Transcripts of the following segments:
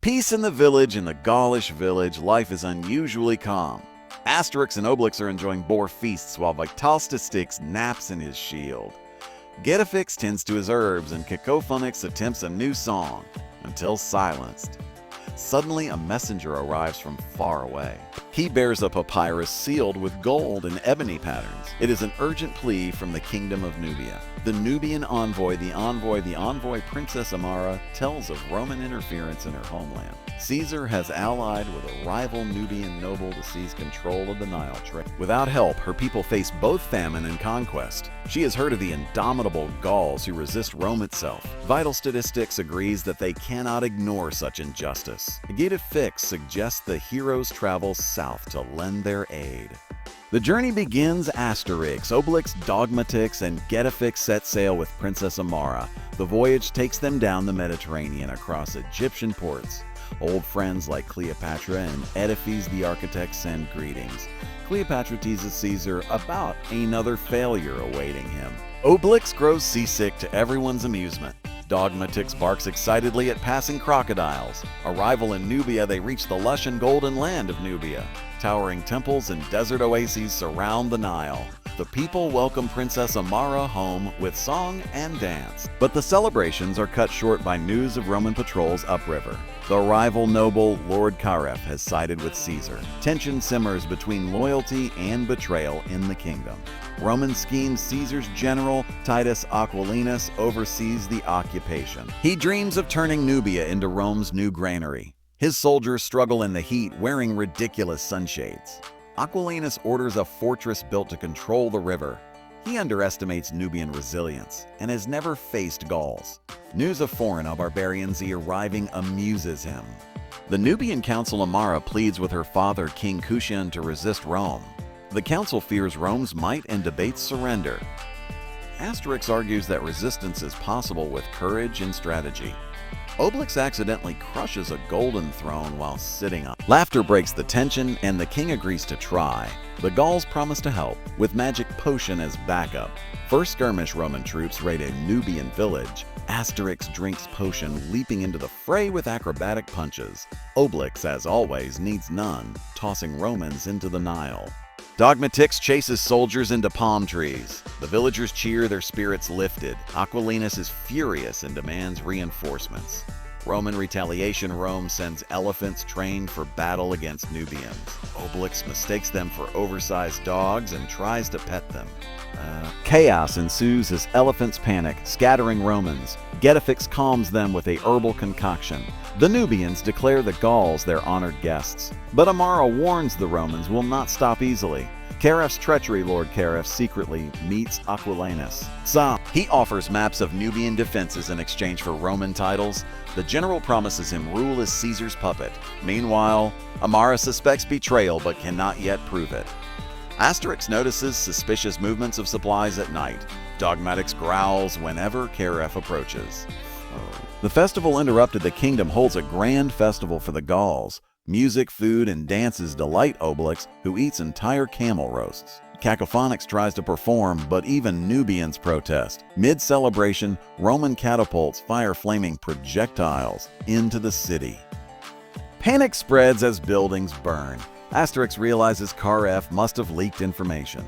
Peace in the village. In the Gaulish village, life is unusually calm. Asterix and Obelix are enjoying boar feasts while Asterix naps in his shield. Getafix tends to his herbs and Cacophonix attempts a new song, until silenced. Suddenly, a messenger arrives from far away. He bears a papyrus sealed with gold and ebony patterns. It is an urgent plea from the Kingdom of Nubia. The Nubian envoy, Princess Amara, tells of Roman interference in her homeland. Caesar has allied with a rival Nubian noble to seize control of the Nile trade. Without help, her people face both famine and conquest. She has heard of the indomitable Gauls who resist Rome itself. Vital Statistics agrees that they cannot ignore such injustice. Getafix suggests the heroes travel south to lend their aid. The journey begins. Asterix, Obelix, Dogmatix, and Getafix set sail with Princess Amara. The voyage takes them down the Mediterranean across Egyptian ports. Old friends like Cleopatra and Edifice the architect send greetings. Cleopatra teases Caesar about another failure awaiting him. Obelix grows seasick to everyone's amusement. Dogmatix barks excitedly at passing crocodiles. Arrival in Nubia, they reach the lush and golden land of Nubia. Towering temples and desert oases surround the Nile. The people welcome Princess Amara home with song and dance. But the celebrations are cut short by news of Roman patrols upriver. The rival noble, Lord Caref, has sided with Caesar. Tension simmers between loyalty and betrayal in the kingdom. Roman schemes. Caesar's general, Titus Aquilinus, oversees the occupation. He dreams of turning Nubia into Rome's new granary. His soldiers struggle in the heat, wearing ridiculous sunshades. Aquilinus orders a fortress built to control the river. He underestimates Nubian resilience and has never faced Gauls. News of foreign barbarians arriving amuses him. The Nubian council Amara pleads with her father, King Kushan, to resist Rome. The council fears Rome's might and debates surrender. Asterix argues that resistance is possible with courage and strategy. Obelix accidentally crushes a golden throne while sitting on it. Laughter breaks the tension, and the king agrees to try. The Gauls promise to help, with magic potion as backup. First skirmish, Roman troops raid a Nubian village. Asterix drinks potion, leaping into the fray with acrobatic punches. Obelix, as always, needs none, tossing Romans into the Nile. Dogmatix chases soldiers into palm trees. The villagers cheer, their spirits lifted. Aquilinus is furious and demands reinforcements. Roman retaliation. Rome sends elephants trained for battle against Nubians. Obelix mistakes them for oversized dogs and tries to pet them. Chaos ensues as elephants panic, scattering Romans. Getafix calms them with a herbal concoction. The Nubians declare the Gauls their honored guests. But Amara warns the Romans will not stop easily. Caref's treachery. Lord Caref secretly meets Aquilinus. He offers maps of Nubian defenses in exchange for Roman titles. The general promises him rule as Caesar's puppet. Meanwhile, Amara suspects betrayal but cannot yet prove it. Asterix notices suspicious movements of supplies at night. Dogmatix growls whenever Caref approaches. The festival interrupted. The kingdom holds a grand festival for the Gauls. Music, food, and dances delight Obelix, who eats entire camel roasts. Cacophonix tries to perform, but even Nubians protest. Mid-celebration, Roman catapults fire flaming projectiles into the city. Panic spreads as buildings burn. Asterix realizes Caref must have leaked information.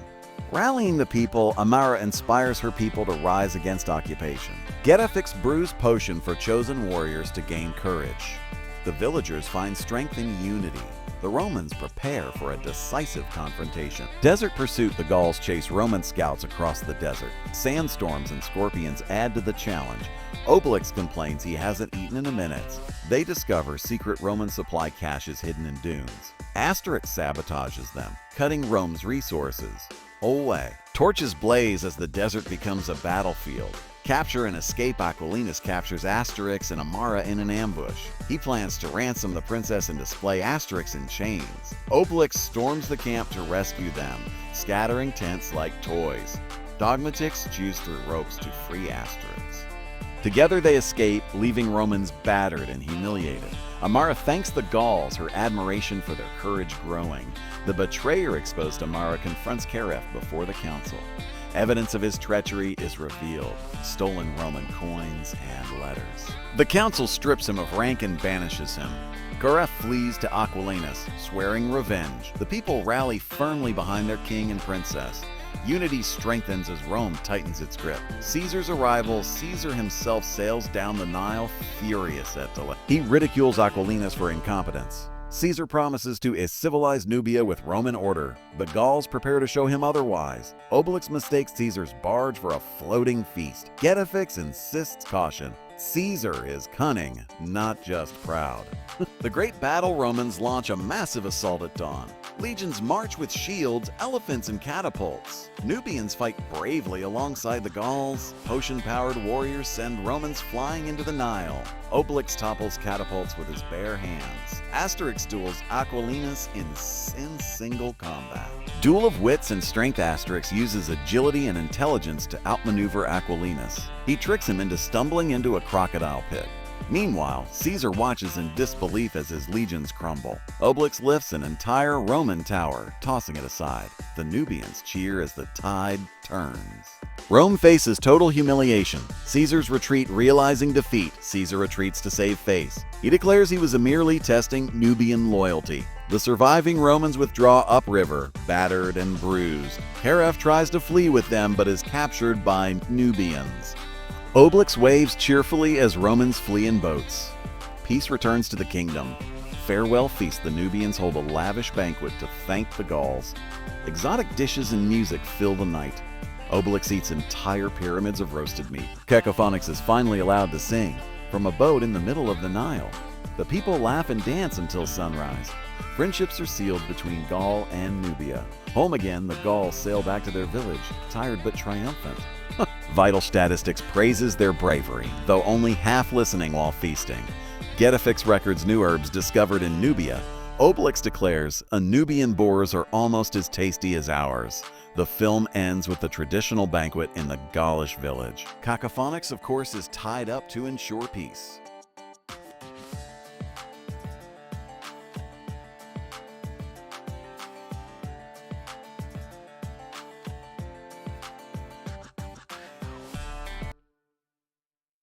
Rallying the people, Amara inspires her people to rise against occupation. Getafix brews potion for chosen warriors to gain courage. The villagers find strength in unity. The Romans prepare for a decisive confrontation. Desert pursuit. The Gauls chase Roman scouts across the desert. Sandstorms and scorpions add to the challenge. Obelix complains he hasn't eaten in a minute. They discover secret Roman supply caches hidden in dunes. Asterix sabotages them, cutting Rome's resources. Away. Torches blaze as the desert becomes a battlefield. Capture and escape. Aquilinus captures Asterix and Amara in an ambush. He plans to ransom the princess and display Asterix in chains. Obelix storms the camp to rescue them, scattering tents like toys. Dogmatix chews through ropes to free Asterix. Together they escape, leaving Romans battered and humiliated. Amara thanks the Gauls, her admiration for their courage growing. The betrayer exposed Amara confronts Caref before the council. Evidence of his treachery is revealed: stolen Roman coins and letters. The council strips him of rank and banishes him. Gareth flees to Aquilanus, swearing revenge. The people rally firmly behind their king and princess. Unity strengthens as Rome tightens its grip. Caesar's arrival, Caesar himself sails down the Nile, furious at delay. He ridicules Aquilanus for incompetence. Caesar promises to civilize Nubia with Roman order. The Gauls prepare to show him otherwise. Obelix mistakes Caesar's barge for a floating feast. Getafix insists caution. Caesar is cunning, not just proud. The great battle Romans launch a massive assault at dawn. Legions march with shields, elephants, and catapults. Nubians fight bravely alongside the Gauls. Potion-powered warriors send Romans flying into the Nile. Obelix topples catapults with his bare hands. Asterix duels Aquilanus in single combat. Duel of wits and strength. Asterix uses agility and intelligence to outmaneuver Aquilanus. He tricks him into stumbling into a crocodile pit. Meanwhile, Caesar watches in disbelief as his legions crumble. Obelix lifts an entire Roman tower, tossing it aside. The Nubians cheer as the tide turns. Rome faces total humiliation. Caesar's retreat, realizing defeat. Caesar retreats to save face. He declares he was merely testing Nubian loyalty. The surviving Romans withdraw upriver, battered and bruised. Gareth tries to flee with them but is captured by Nubians. Obelix waves cheerfully as Romans flee in boats. Peace returns to the kingdom. Farewell feast. The Nubians hold a lavish banquet to thank the Gauls. Exotic dishes and music fill the night. Obelix eats entire pyramids of roasted meat. Cacophonics is finally allowed to sing from a boat in the middle of the Nile. The people laugh and dance until sunrise. Friendships are sealed between Gaul and Nubia. Home again, the Gauls sail back to their village, tired but triumphant. Vital Statistics praises their bravery, though only half listening while feasting. Getafix records new herbs discovered in Nubia. Obelix declares, Nubian boars are almost as tasty as ours. The film ends with the traditional banquet in the Gaulish village. Cacophonics, of course, is tied up to ensure peace.